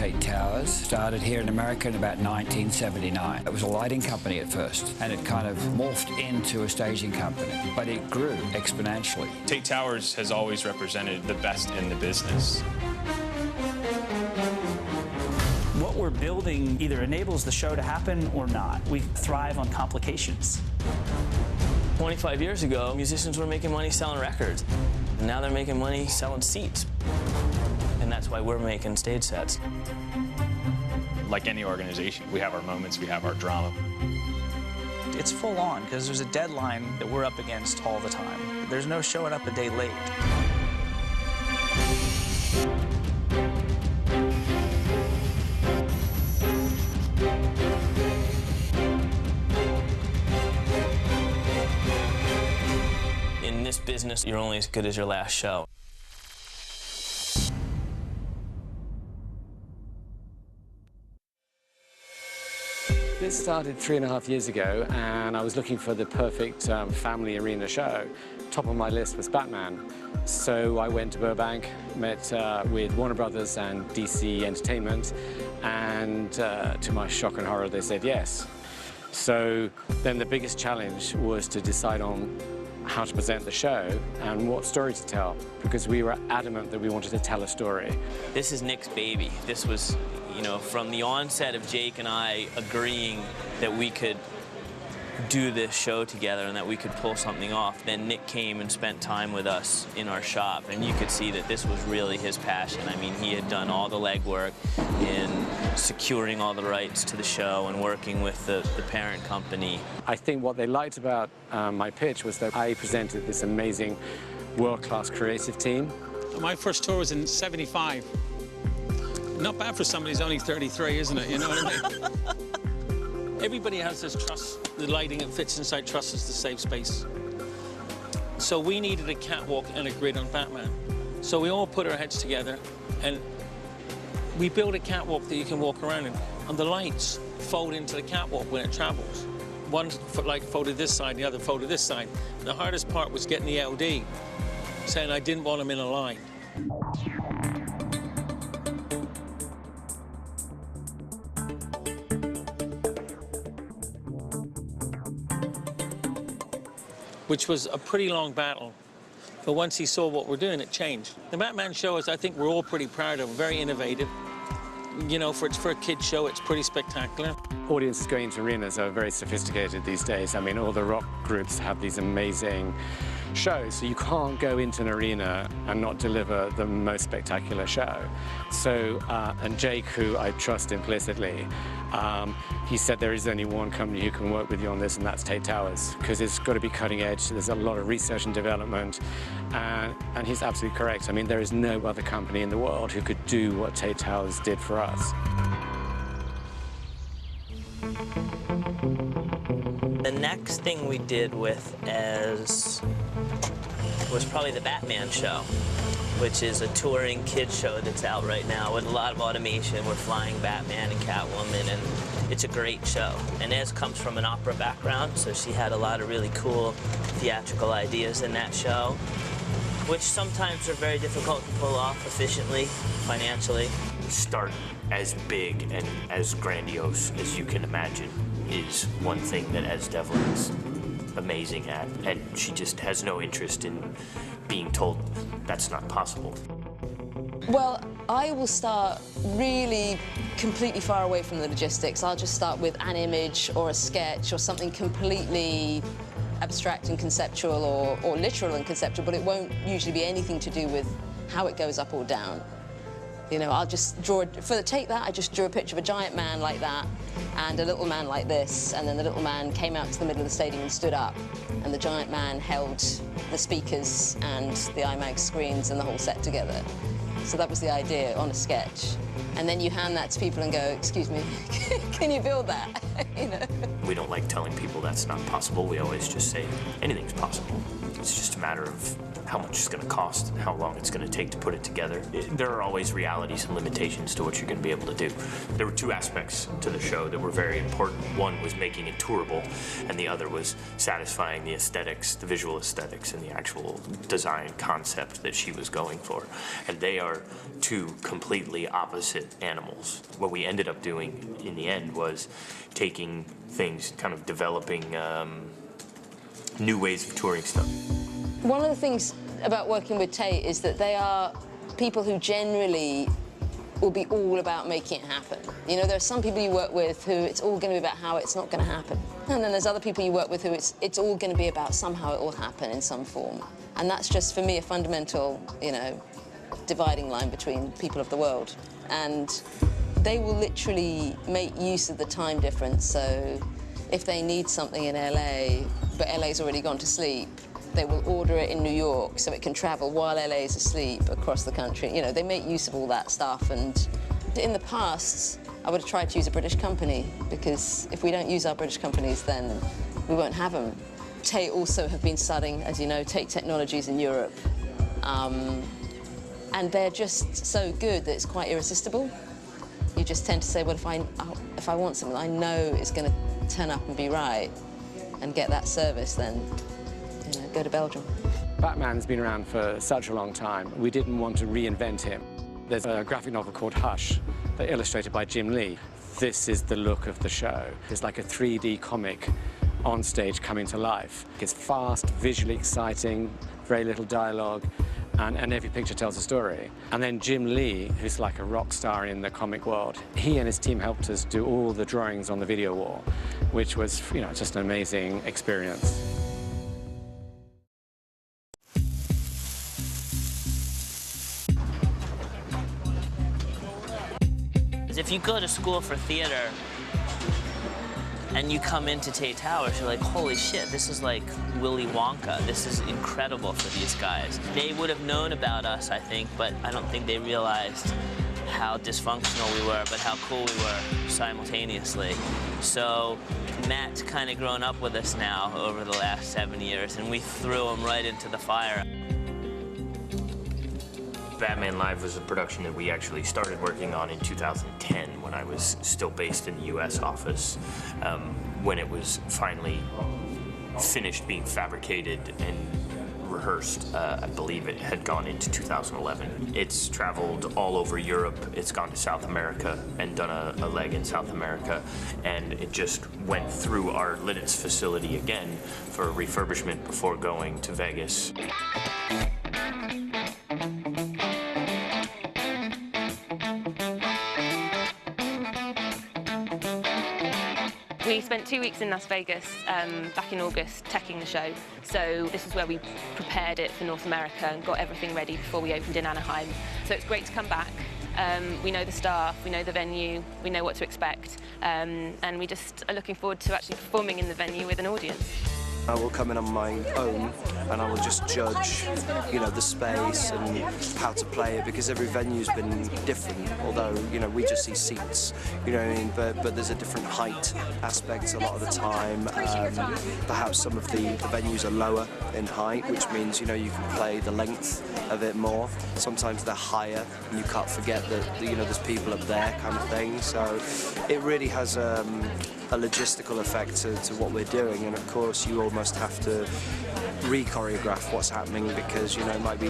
Tait Towers started here in America in about 1979. It was a lighting company at first, and it kind of morphed into a staging company, but it grew exponentially. Tait Towers has always represented the best in the business. What we're building either enables the show to happen or not. We thrive on complications. 25 years ago, musicians were making money selling records. And now they're making money selling seats. And that's why we're making stage sets. Like any organization, we have our moments, we have our drama. It's full on, because there's a deadline that we're up against all the time. There's no showing up a day late. In this business, you're only as good as your last show. This started 3.5 years ago, and I was looking for the perfect family arena show. Top of my list was Batman. So I went to Burbank, met with Warner Brothers and DC Entertainment, and to my shock and horror, they said yes. So then the biggest challenge was to decide on how to present the show and what story to tell, because we were adamant that we wanted to tell a story. This is Nick's baby. This was, you know, from the onset of Jake and I agreeing that we could do this show together and that we could pull something off. Then Nick came and spent time with us in our shop, and you could see that this was really his passion. I mean, he had done all the legwork in securing all the rights to the show and working with the parent company. I think what they liked about my pitch was that I presented this amazing world-class creative team. My first tour was in '75. Not bad for somebody who's only 33, isn't it? You know what I mean? Everybody has this truss, the lighting that fits inside trusses to save space. So we needed a catwalk and a grid on Batman. So we all put our heads together and we built a catwalk that you can walk around in. And the lights fold into the catwalk when it travels. One light folded this side, the other folded this side. The hardest part was getting the LD, saying I didn't want them in a line. Which was a pretty long battle. But once he saw what we're doing, it changed. The Batman show is, I think we're all pretty proud of, very innovative. You know, for a kid's show, it's pretty spectacular. Audiences going into arenas are very sophisticated these days. I mean, all the rock groups have these amazing shows, so you can't go into an arena and not deliver the most spectacular show. So, and Jake, who I trust implicitly, he said there is only one company who can work with you on this, and that's Tait Towers, because it's got to be cutting edge. There's a lot of research and development, and he's absolutely correct. I mean, there is no other company in the world who could do what Tait Towers did for us. The next thing we did with was probably the Batman show, which is a touring kids show that's out right now with a lot of automation. We're flying Batman and Catwoman, and it's a great show. And Ez comes from an opera background, so she had a lot of really cool theatrical ideas in that show, which sometimes are very difficult to pull off efficiently, financially. Start as big and as grandiose as you can imagine is one thing that Ez Devlin's amazing at, and she just has no interest in being told that's not possible. Well, I will start really completely far away from the logistics. I'll just start with an image or a sketch or something completely abstract and conceptual or literal and conceptual, but it won't usually be anything to do with how it goes up or down. You know, I'll just draw, for the Take That, I just drew a picture of a giant man like that and a little man like this, and then the little man came out to the middle of the stadium and stood up, and the giant man held the speakers and the IMAX screens and the whole set together. So that was the idea on a sketch. And then you hand that to people and go, excuse me, can you build that? You know? We don't like telling people that's not possible. We always just say anything's possible. It's just a matter of how much it's going to cost and how long it's going to take to put it together. There are always realities and limitations to what you're going to be able to do. There were two aspects to the show that were very important. One was making it tourable, and the other was satisfying the aesthetics, the visual aesthetics, and the actual design concept that she was going for. And they are two completely opposite animals. What we ended up doing in the end was taking things, kind of developing new ways of touring stuff. One of the things about working with Tait is that they are people who generally will be all about making it happen. You know, there are some people you work with who it's all going to be about how it's not going to happen. And then there's other people you work with who it's all going to be about somehow it will happen in some form. And that's just, for me, a fundamental, you know, dividing line between people of the world. And they will literally make use of the time difference. So if they need something in LA, but LA's already gone to sleep, they will order it in New York so it can travel while LA is asleep across the country. You know, they make use of all that stuff. And in the past, I would have tried to use a British company, because if we don't use our British companies, then we won't have them. Tait also have been studying, as you know, Tait technologies in Europe. And they're just so good that it's quite irresistible. You just tend to say, well, if I want something I know is going to turn up and be right and get that service, then go to Belgium. Batman's been around for such a long time. We didn't want to reinvent him. There's a graphic novel called Hush, illustrated by Jim Lee. This is the look of the show. It's like a 3D comic on stage coming to life. It's fast, visually exciting, very little dialogue, and every picture tells a story. And then Jim Lee, who's like a rock star in the comic world, he and his team helped us do all the drawings on the video wall, which was, you know, just an amazing experience. If you go to school for theater and you come into Tait Towers, you're like, holy shit, this is like Willy Wonka. This is incredible for these guys. They would have known about us, I think, but I don't think they realized how dysfunctional we were, but how cool we were simultaneously. So Matt's kind of grown up with us now over the last 7 years, and we threw him right into the fire. Batman Live was a production that we actually started working on in 2010 when I was still based in the US office. When it was finally finished being fabricated and rehearsed, I believe it had gone into 2011. It's traveled all over Europe. It's gone to South America and done a leg in South America. And it just went through our Lidditz facility again for refurbishment before going to Vegas. We spent 2 weeks in Las Vegas back in August teching the show. So this is where we prepared it for North America and got everything ready before we opened in Anaheim. So it's great to come back. We know the staff, we know the venue, we know what to expect, and we just are looking forward to actually performing in the venue with an audience. I will come in on my own and I will just judge, you know, the space and how to play it, because every venue's been different, although, you know, we just see seats, you know what I mean, but there's a different height aspect a lot of the time. Perhaps some of the venues are lower in height, which means, you know, you can play the length of it more. Sometimes they're higher and you can't forget that, you know, there's people up there kind of thing. So it really has a logistical effect to what we're doing, and of course you almost have to re-choreograph what's happening, because, you know, it might be,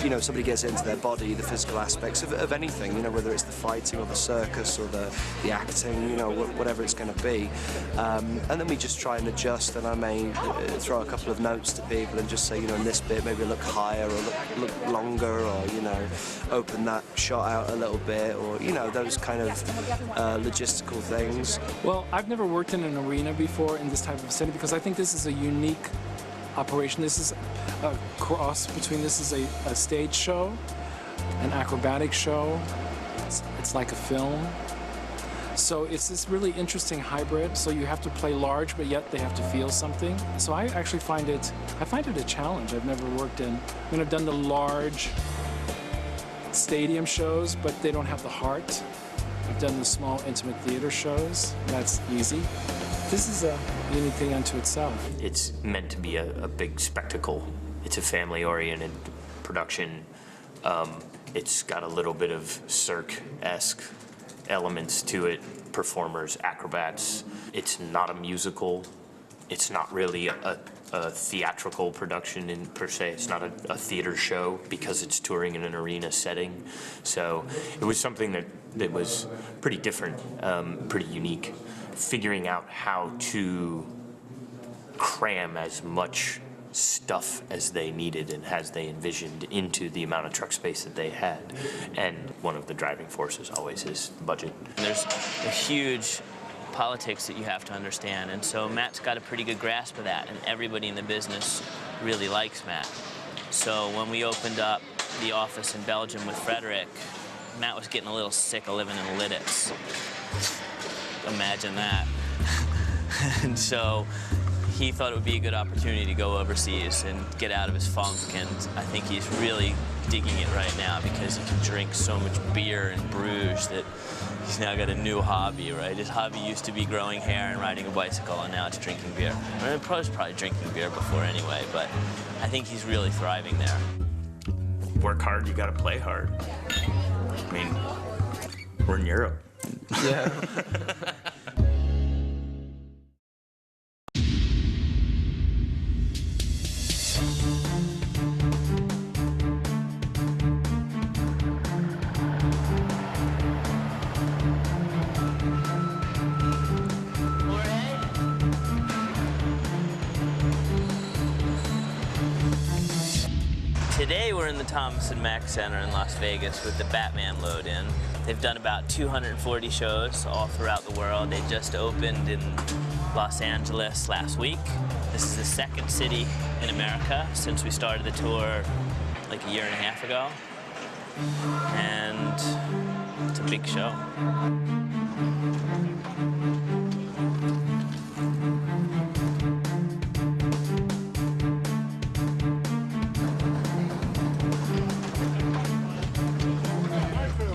you know, somebody gets into their body, the physical aspects of anything, you know, whether it's the fighting or the circus or the acting, you know, whatever it's going to be. And then we just try and adjust, and I may throw a couple of notes to people and just say, you know, in this bit maybe look higher or look longer, or, you know, open that shot out a little bit, or, you know, those kind of logistical things. Well, I've never worked in an arena before in this type of setting, because I think this is a unique operation. This is a cross between, this is a stage show, an acrobatic show. It's like a film. So it's this really interesting hybrid. So you have to play large, but yet they have to feel something. So I actually find it a challenge. I've never worked in, I mean, I've done the large stadium shows, but they don't have the heart. I've done the small intimate theater shows. That's easy. This is a unique thing unto itself. It's meant to be a big spectacle It's a family-oriented production. It's got a little bit of Cirque-esque elements to it, performers, acrobats. It's not a musical. It's not really a theatrical production per se. It's not a theater show because it's touring in an arena setting. So it was something that was pretty different, pretty unique. Figuring out how to cram as much stuff as they needed and as they envisioned into the amount of truck space that they had. And one of the driving forces always is budget. There's a huge politics that you have to understand, and so Matt's got a pretty good grasp of that, and everybody in the business really likes Matt. So when we opened up the office in Belgium with Frederick, Matt was getting a little sick of living in Lidditz. Imagine that. And so he thought it would be a good opportunity to go overseas and get out of his funk, and I think he's really digging it right now because he can drink so much beer in Bruges that he's now got a new hobby, right? His hobby used to be growing hair and riding a bicycle, and now it's drinking beer. I mean, he was probably drinking beer before anyway, but I think he's really thriving there. Work hard, you gotta play hard. I mean, we're in Europe. Yeah. Today we're in the Thomas & Mack Center in Las Vegas with the Batman load-in. They've done about 240 shows all throughout the world. They just opened in Los Angeles last week. This is the second city in America since we started the tour like a year and a half ago. And it's a big show.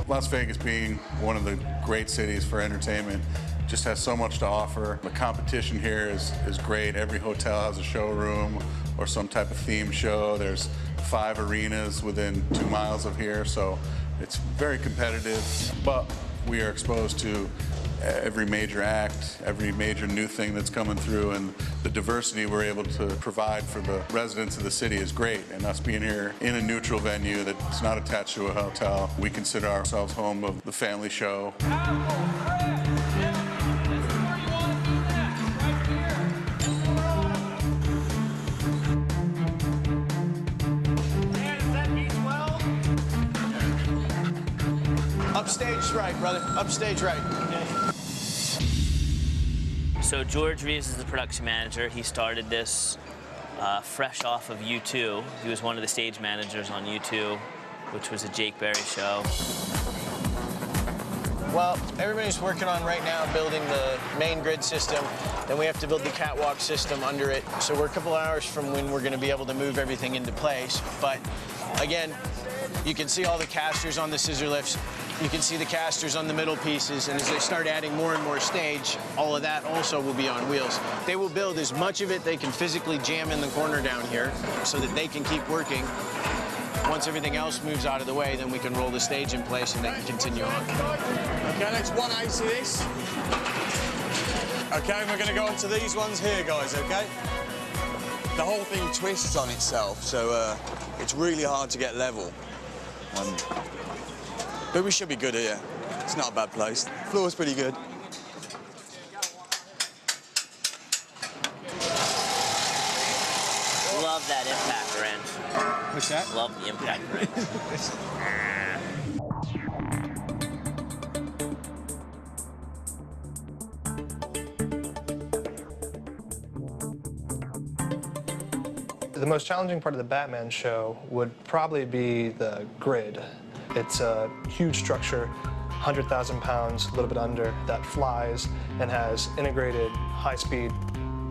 Las Vegas being one of the great cities for entertainment just has so much to offer. The competition here is great. Every hotel has a showroom or some type of themed show. There's 5 arenas within 2 miles of here, so it's very competitive, but we are exposed to every major act, every major new thing that's coming through, and the diversity we're able to provide for the residents of the city is great. And us being here in a neutral venue that's not attached to a hotel, we consider ourselves home of the family show. Upstage right, brother. Upstage right. So George Reeves is the production manager. He started this fresh off of U2. He was one of the stage managers on U2, which was a Jake Berry show. Well, everybody's working on right now building the main grid system. Then we have to build the catwalk system under it. So we're a couple hours from when we're going to be able to move everything into place. But again, you can see all the casters on the scissor lifts. You can see the casters on the middle pieces, and as they start adding more and more stage, all of that also will be on wheels. They will build as much of it they can physically jam in the corner down here so that they can keep working. Once everything else moves out of the way, then we can roll the stage in place and they can continue on. Okay, let's 180 this. Okay, we're going to go on to these ones here, guys, okay? The whole thing twists on itself, so it's really hard to get level. But we should be good here. It's not a bad place. The floor's pretty good. Love that impact wrench. What's that? Love the impact wrench. The most challenging part of the Batman show would probably be the grid. It's a huge structure, 100,000 pounds, a little bit under, that flies and has integrated high-speed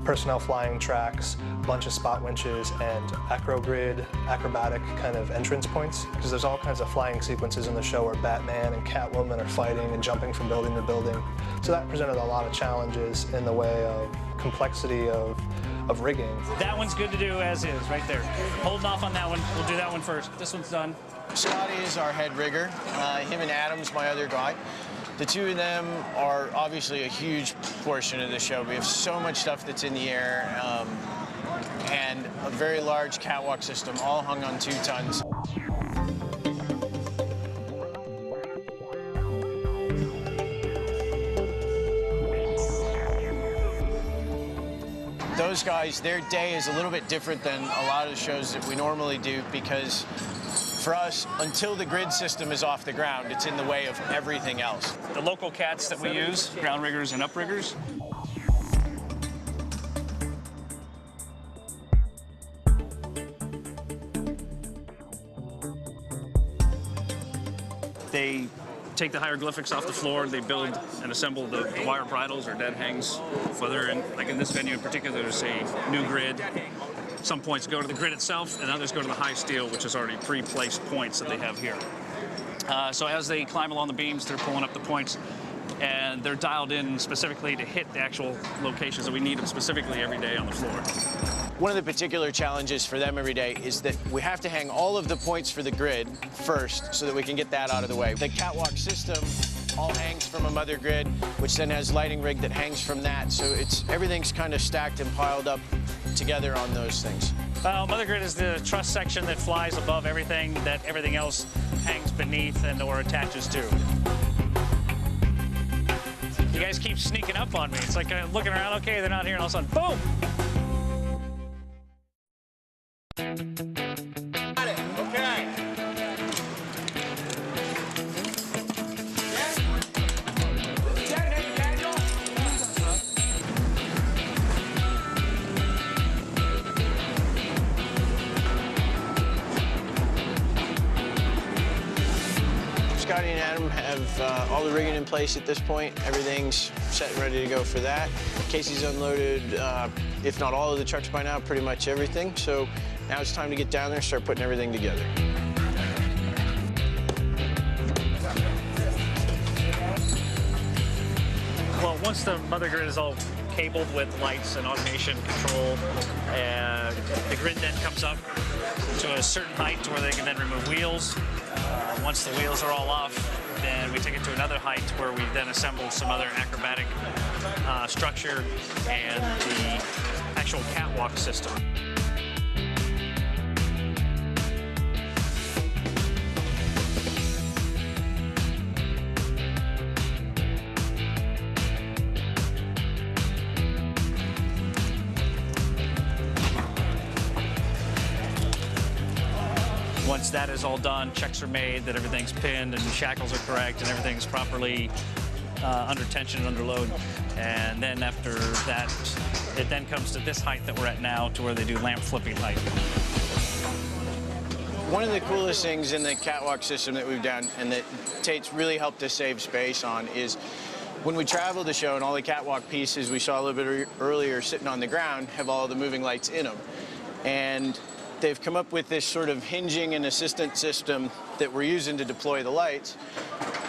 personnel flying tracks, a bunch of spot winches, and acrogrid, acrobatic kind of entrance points. Because there's all kinds of flying sequences in the show where Batman and Catwoman are fighting and jumping from building to building. So that presented a lot of challenges in the way of complexity of of rigging. That one's good to do as is, right there. Holding off on that one. We'll do that one first. This one's done. Scotty is our head rigger. Him and Adam's my other guy. The two of them are obviously a huge portion of the show. We have so much stuff that's in the air, and a very large catwalk system, all hung on 2 tons. Those guys, their day is a little bit different than a lot of the shows that we normally do, because for us, until the grid system is off the ground, it's in the way of everything else. The local cats that we use, ground riggers and upriggers. They take the hieroglyphics off the floor, they build and assemble the wire bridles or dead hangs, whether like in this venue in particular, there's a new grid. Some points go to the grid itself, and others go to the high steel, which is already pre-placed points that they have here. So as they climb along the beams, they're pulling up the points, and they're dialed in specifically to hit the actual locations that we need them specifically every day on the floor. One of the particular challenges for them every day is that we have to hang all of the points for the grid first so that we can get that out of the way. The catwalk system all hangs from a mother grid, which then has lighting rig that hangs from that. So everything's kind of stacked and piled up together on those things. Mother grid is the truss section that flies above everything that everything else hangs beneath and or attaches to. You guys keep sneaking up on me. It's like looking around, okay, they're not here, and all of a sudden, boom! Got it. Okay. Scotty and Adam have all the rigging in place at this point. Everything's set and ready to go for that. Casey's unloaded, if not all of the trucks by now, pretty much everything. So now it's time to get down there and start putting everything together. Well, once the mother grid is all cabled with lights and automation control, the grid then comes up to a certain height to where they can then remove wheels. Once the wheels are all off, then we take it to another height where we then assemble some other acrobatic structure and the actual catwalk system. Once that is all done, checks are made that everything's pinned and the shackles are correct and everything's properly under tension and under load. And then after that, it then comes to this height that we're at now to where they do lamp flipping height. One of the coolest things in the catwalk system that we've done and that Tait's really helped us save space on is when we travel the show and all the catwalk pieces we saw a little bit earlier sitting on the ground have all the moving lights in them. And they've come up with this sort of hinging and assistant system that we're using to deploy the lights.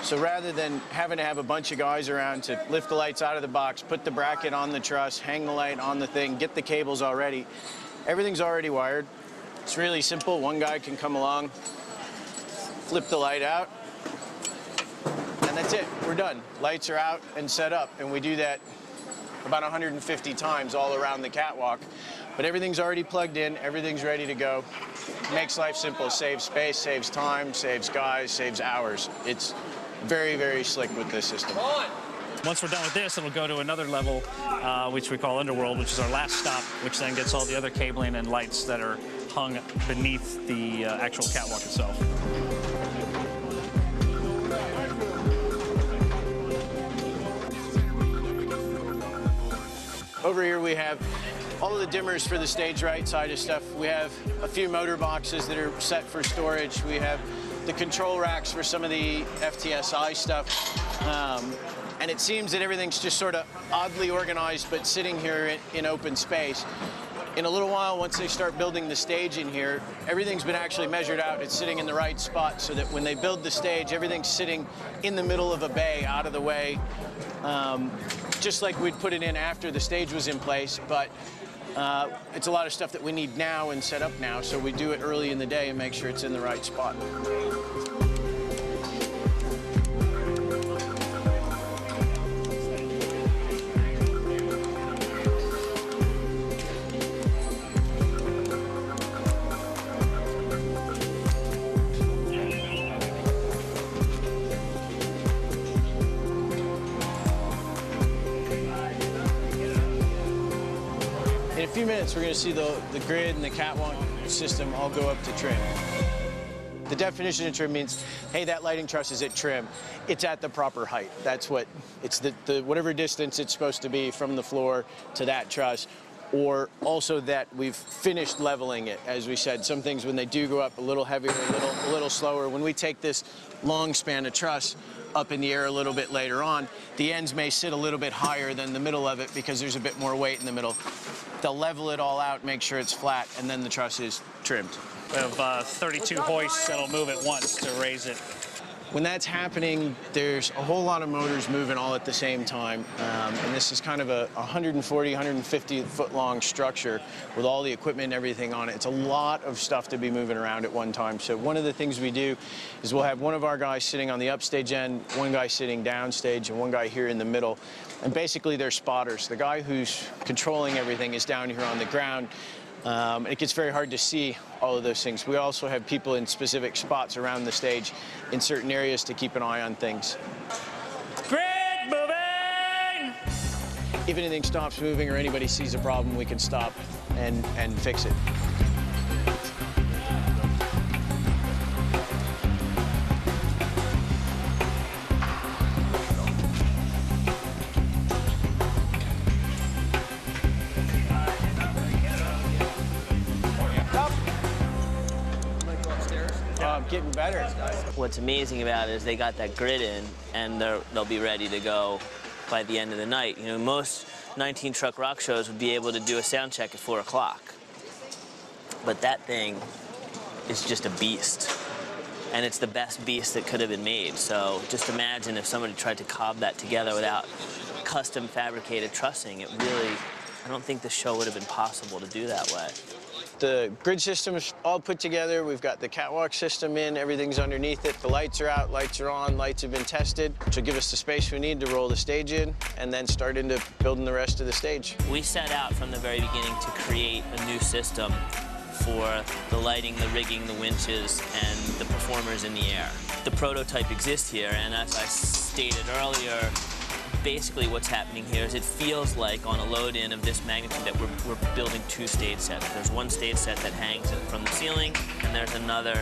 So rather than having to have a bunch of guys around to lift the lights out of the box, put the bracket on the truss, hang the light on the thing, get the cables already, everything's already wired. It's really simple. One guy can come along, flip the light out, and that's it. We're done. Lights are out and set up, and we do that about 150 times all around the catwalk. But everything's already plugged in, everything's ready to go. Makes life simple, saves space, saves time, saves guys, saves hours. It's very, very slick with this system. Once we're done with this, it'll go to another level, which we call Underworld, which is our last stop, which then gets all the other cabling and lights that are hung beneath the actual catwalk itself. Over here we have all of the dimmers for the stage right side of stuff. We have a few motor boxes that are set for storage. We have the control racks for some of the FTSI stuff. And it seems that everything's just sort of oddly organized, but sitting here in open space. In a little while, once they start building the stage in here, everything's been actually measured out. It's sitting in the right spot so that when they build the stage, everything's sitting in the middle of a bay, out of the way, just like we'd put it in after the stage was in place. But It's a lot of stuff that we need now and set up now, so we do it early in the day and make sure it's in the right spot. In a few minutes, we're going to see the grid and the catwalk system all go up to trim. The definition of trim means, hey, that lighting truss is at trim. It's at the proper height. That's what, it's the whatever distance it's supposed to be from the floor to that truss, or also that we've finished leveling it. As we said, some things when they do go up a little heavier, a little slower, when we take this long span of truss up in the air a little bit later on, the ends may sit a little bit higher than the middle of it because there's a bit more weight in the middle. They'll level it all out, make sure it's flat, and then the truss is trimmed. We have 32 hoists that'll move at once to raise it. When that's happening, there's a whole lot of motors moving all at the same time. And this is kind of a 140, 150 foot long structure with all the equipment and everything on it. It's a lot of stuff to be moving around at one time. So one of the things we do is we'll have one of our guys sitting on the upstage end, one guy sitting downstage, and one guy here in the middle. And basically they're spotters. The guy who's controlling everything is down here on the ground. It gets very hard to see all of those things. We also have people in specific spots around the stage in certain areas to keep an eye on things. Grid moving! If anything stops moving or anybody sees a problem, we can stop and fix it. Getting better. What's amazing about it is they got that grid in, and they'll be ready to go by the end of the night. You know, most 19 truck rock shows would be able to do a sound check at 4 o'clock. But that thing is just a beast. And it's the best beast that could have been made. So just imagine if somebody tried to cob that together without custom fabricated trussing. It really, I don't think the show would have been possible to do that way. The grid system is all put together. We've got the catwalk system in, everything's underneath it. The lights are out, lights are on, lights have been tested, which will give us the space we need to roll the stage in and then start into building the rest of the stage. We set out from the very beginning to create a new system for the lighting, the rigging, the winches, and the performers in the air. The prototype exists here, and as I stated earlier, basically what's happening here is it feels like on a load-in of this magnitude that we're building 2 stage sets. There's one stage set that hangs from the ceiling, and there's another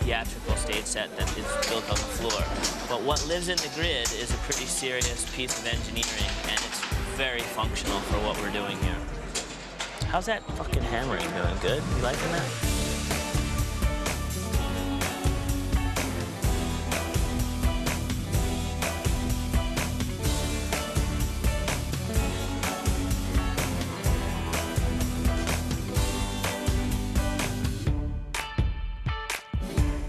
theatrical stage set that is built on the floor. But what lives in the grid is a pretty serious piece of engineering, and it's very functional for what we're doing here. How's that fucking hammering doing? Good? You liking that?